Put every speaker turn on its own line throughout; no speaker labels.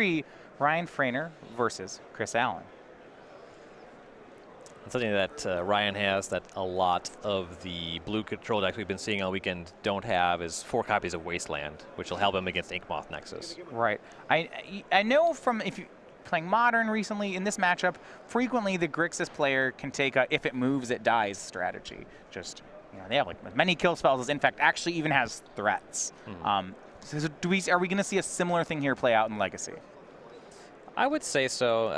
3, Ryan Phraner versus Chris Allen.
Something that Ryan has that a lot of the blue control decks we've been seeing all weekend don't have is 4 copies of Wasteland, which will help him against Inkmoth Nexus.
Right. I know from if you playing Modern recently in this matchup, frequently the Grixis player can take a if it moves it dies strategy. Just they have like as many kill spells as Infect actually even has threats. So are we going to see a similar thing here play out in Legacy?
I would say so.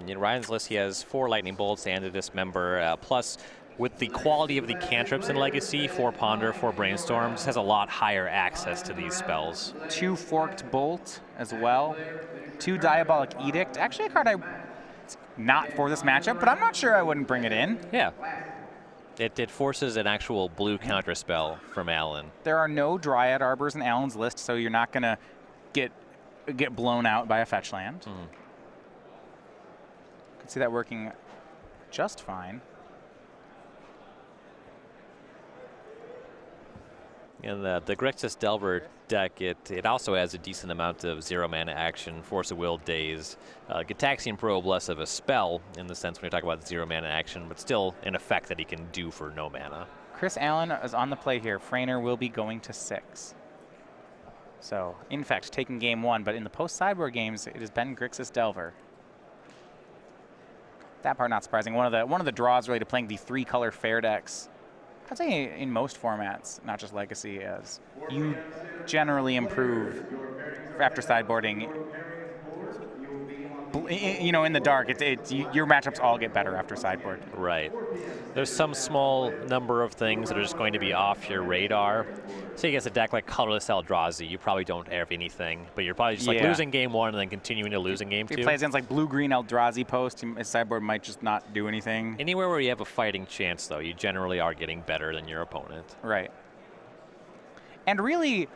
In Ryan's list, he has 4 Lightning Bolts and a Dismember. Plus, with the quality of the cantrips in Legacy, 4 Ponder, 4 Brainstorm, just has a lot higher access to these spells.
2 Forked Bolt as well. 2 Diabolic Edict. Actually, a card not for this matchup, but I'm not sure I wouldn't bring it in.
Yeah. It forces an actual blue counter spell from Allen.
There are no Dryad Arbors in Allen's list, so you're not going to get blown out by a fetch land. Could see that working just fine.
In the Grixis Delver deck, it also has a decent amount of 0 mana action, Force of Will, Daze. Gitaxian Probe, less of a spell in the sense when you talk about 0 mana action, but still an effect that he can do for no mana.
Chris Allen is on the play here. Phraner will be going to 6. So, in fact, taking game 1, but in the post-sideboard games, it has been Grixis Delver. That part not surprising. One of the draws really to playing the 3-color fair decks. I'd say in most formats, not just Legacy, is you generally improve after sideboarding. In the dark, your matchups all get better after sideboard.
Right. There's some small number of things that are just going to be off your radar. Say against a deck like Colorless Eldrazi, you probably don't have anything, but you're probably just like losing game 1 and then continuing to lose in game 2.
If he plays against like Blue-Green Eldrazi post, his sideboard might just not do anything.
Anywhere where you have a fighting chance, though, you generally are getting better than your opponent.
Right. And really,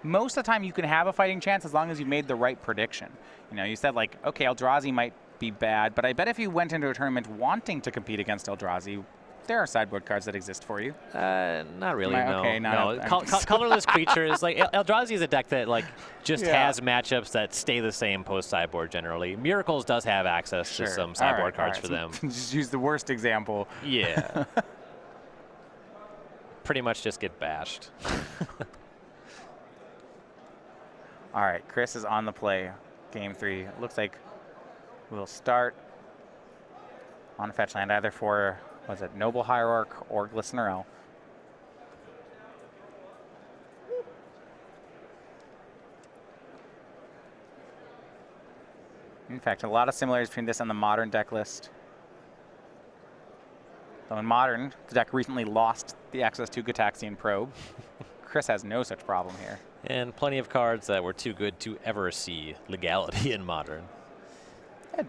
most of the time you can have a fighting chance as long as you've made the right prediction. You said like, okay, Eldrazi might be bad, but I bet if you went into a tournament wanting to compete against Eldrazi, there are sideboard cards that exist for you.
Not really, no.
Okay,
no. Colorless Creatures, like Eldrazi is a deck that like just has matchups that stay the same post-sideboard generally. Miracles does have access to some sideboard cards for them.
Just use the worst example.
Yeah. Pretty much just get bashed.
All right, Chris is on the play. Game 3. It looks like we'll start on fetch land either for, Noble Hierarch or Glistener Elf. In fact, a lot of similarities between this and the Modern deck list. So in Modern, the deck recently lost the access to Gitaxian Probe. Chris has no such problem here.
And plenty of cards that were too good to ever see legality in Modern.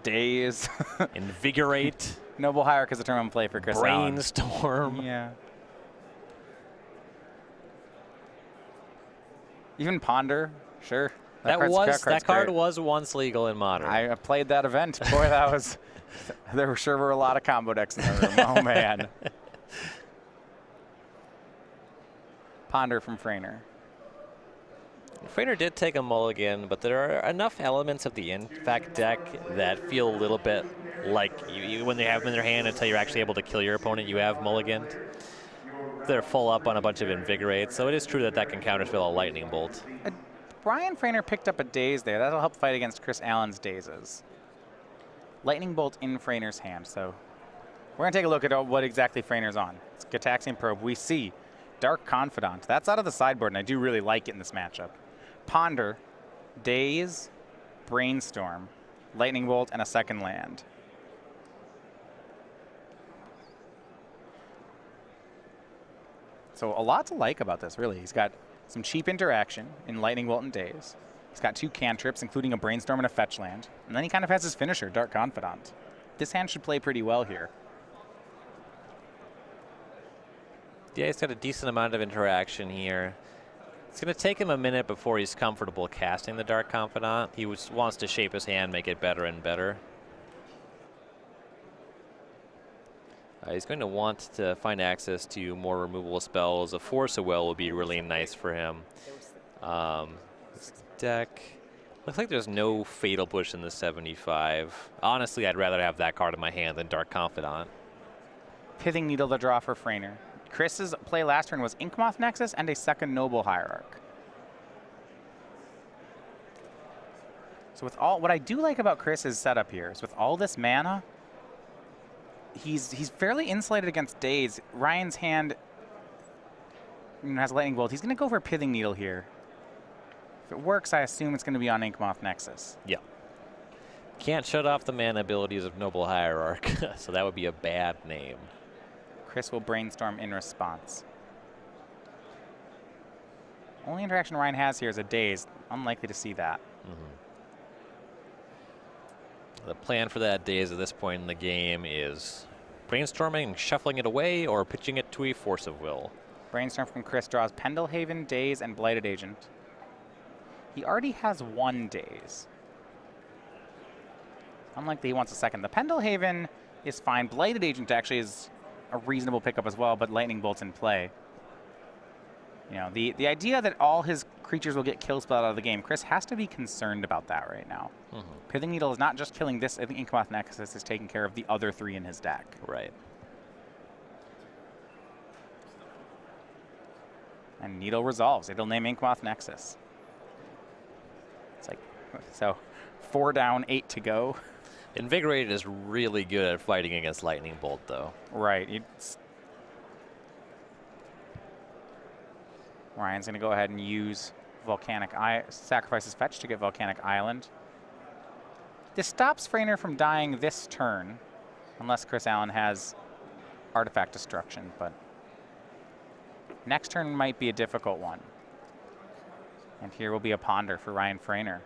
Daze.
Invigorate.
Noble Hierarch is a term on play for Chris Allen.
Brainstorm.
Yeah. Even Ponder, sure.
That card was once legal in Modern.
I played that event. Boy, that was... there were a lot of combo decks in the room. Oh, man. Ponder from Phraner.
Phraner did take a mulligan, but there are enough elements of the Infect deck that feel a little bit like when they have them in their hand until you're actually able to kill your opponent, you have mulligan. They're full up on a bunch of Invigorate, so it is true that can counterspell a Lightning Bolt.
Brian Phraner picked up a Daze there. That'll help fight against Chris Allen's Dazes. Lightning Bolt in Phraner's hand, so we're going to take a look at what exactly Phraner's on. It's Gitaxian Probe. We see Dark Confidant. That's out of the sideboard, and I do really like it in this matchup. Ponder, Daze, Brainstorm, Lightning Bolt, and a second land. So a lot to like about this, really. He's got some cheap interaction in Lightning Bolt and Daze. He's got 2 cantrips, including a Brainstorm and a fetch land. And then he kind of has his finisher, Dark Confidant. This hand should play pretty well here.
Yeah, he's got a decent amount of interaction here. It's going to take him a minute before he's comfortable casting the Dark Confidant. He wants to shape his hand, make it better and better. He's going to want to find access to more removable spells. A Force of Will would be really nice for him. This deck Looks like there's no Fatal Push in the 75. Honestly, I'd rather have that card in my hand than Dark Confidant.
Pithing Needle to draw for Phraner. Chris's play last turn was Inkmoth Nexus and a second Noble Hierarch. So with all, what I do like about Chris's setup here is with all this mana, he's fairly insulated against Daze. Ryan's hand has Lightning Bolt. He's going to go for Pithing Needle here. If it works, I assume it's going to be on Inkmoth Nexus.
Yeah. Can't shut off the mana abilities of Noble Hierarch, so that would be a bad name.
Chris will Brainstorm in response. Only interaction Ryan has here is a Daze. Unlikely to see that.
The plan for that Daze at this point in the game is brainstorming, shuffling it away, or pitching it to a Force of Will.
Brainstorm from Chris draws Pendlehaven, Daze, and Blighted Agent. He already has one Daze. Unlikely he wants a second. The Pendlehaven is fine. Blighted Agent actually is a reasonable pickup as well, but Lightning Bolt's in play. You know, the idea that all his creatures will get kill spell out of the game, Chris has to be concerned about that right now. Pithing Needle is not just killing this. I think Inkmoth Nexus is taking care of the other 3 in his deck.
Right.
And Needle resolves. It'll name Inkmoth Nexus. It's like, so 4 down, 8 to go.
Invigorated is really good at fighting against Lightning Bolt, though.
Right. Ryan's going to go ahead and use Volcanic sacrifice his fetch to get Volcanic Island. This stops Phraner from dying this turn, unless Chris Allen has Artifact Destruction, but next turn might be a difficult one. And here will be a Ponder for Ryan Phraner.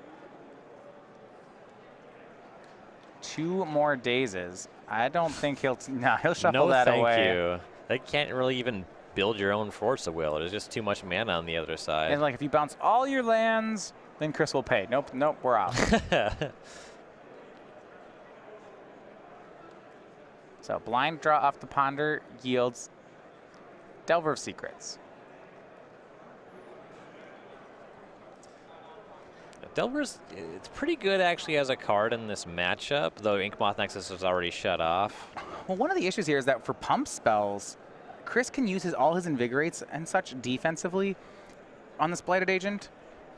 2 more Dazes. I don't think he'll shuffle that away.
No, thank you. They can't really even build your own Force of Will. There's just too much mana on the other side.
And like if you bounce all your lands, then Chris will pay. Nope, we're out. So blind draw off the Ponder yields Delver of Secrets.
Delver's, it's pretty good actually as a card in this matchup, though Inkmoth Nexus is already shut off.
Well, one of the issues here is that for pump spells, Chris can use all his Invigorates and such defensively on this Blighted Agent,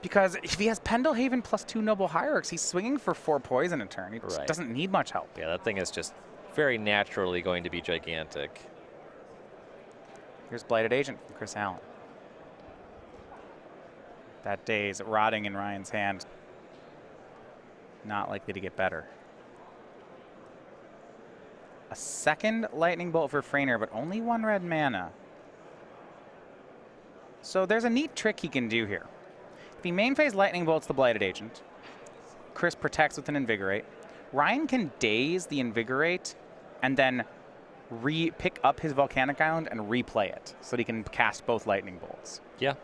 because if he has Pendlehaven plus 2 Noble Hierarchs, he's swinging for 4 poison a turn. He just doesn't need much help.
Yeah, that thing is just very naturally going to be gigantic.
Here's Blighted Agent from Chris Allen. That Daze rotting in Ryan's hand. Not likely to get better. A second Lightning Bolt for Phraner, but only 1 red mana. So there's a neat trick he can do here. If he main phase Lightning Bolts the Blighted Agent, Chris protects with an Invigorate. Ryan can Daze the Invigorate and then pick up his Volcanic Island and replay it so that he can cast both Lightning Bolts.
Yeah.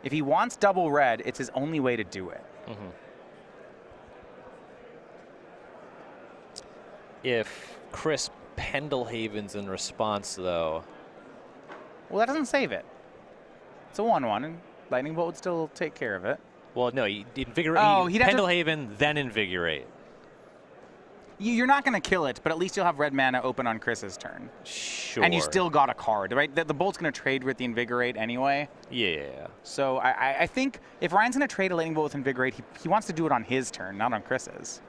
If he wants double red, it's his only way to do it.
If Chris Pendlehaven's in response, though.
Well, that doesn't save it. It's a 1/1, and Lightning Bolt would still take care of it.
Well, no, Invigorate. Pendlehaven, then Invigorate.
You're not going to kill it, but at least you'll have red mana open on Chris's turn.
Sure.
And you still got a card, right? The Bolt's going to trade with the Invigorate anyway.
Yeah.
So I think if Ryan's going to trade a Lightning Bolt with Invigorate, he wants to do it on his turn, not on Chris's.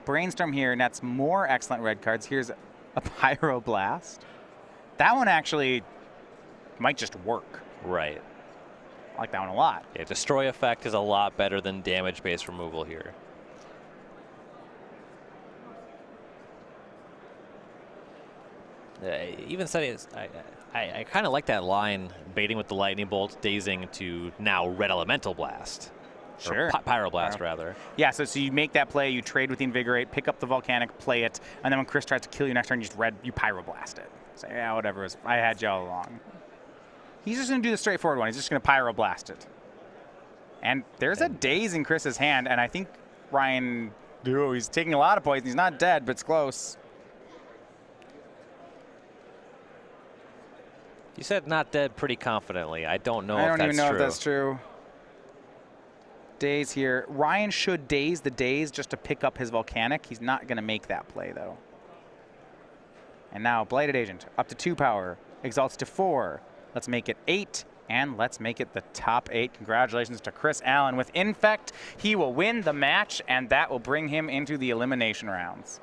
Brainstorm here nets more excellent red cards. Here's a Pyroblast. That one actually might just work.
Right.
I like that one a lot.
Yeah, Destroy effect is a lot better than damage-based removal here. Even setting, I kind of like that line, baiting with the Lightning Bolt, dazing to now Red Elemental Blast.
Sure.
Or Pyroblast, rather.
Yeah, so you make that play, you trade with the Invigorate, pick up the Volcanic, play it, and then when Chris tries to kill you next turn, you Pyroblast it. So yeah, whatever. I had you all along. He's just going to do the straightforward one. He's just going to Pyroblast it. And there's a Daze in Chris's hand, and I think Ryan, he's taking a lot of poison. He's not dead, but it's close.
You said not dead pretty confidently. I don't know
I
if
don't
that's
even know
true.
if that's true. Daze here. Ryan should daze the Daze just to pick up his Volcanic. He's not going to make that play, though. And now Blighted Agent, up to 2 power. Exalts to 4. Let's make it 8. And let's make it the top 8. Congratulations to Chris Allen. With Infect, he will win the match, and that will bring him into the elimination rounds.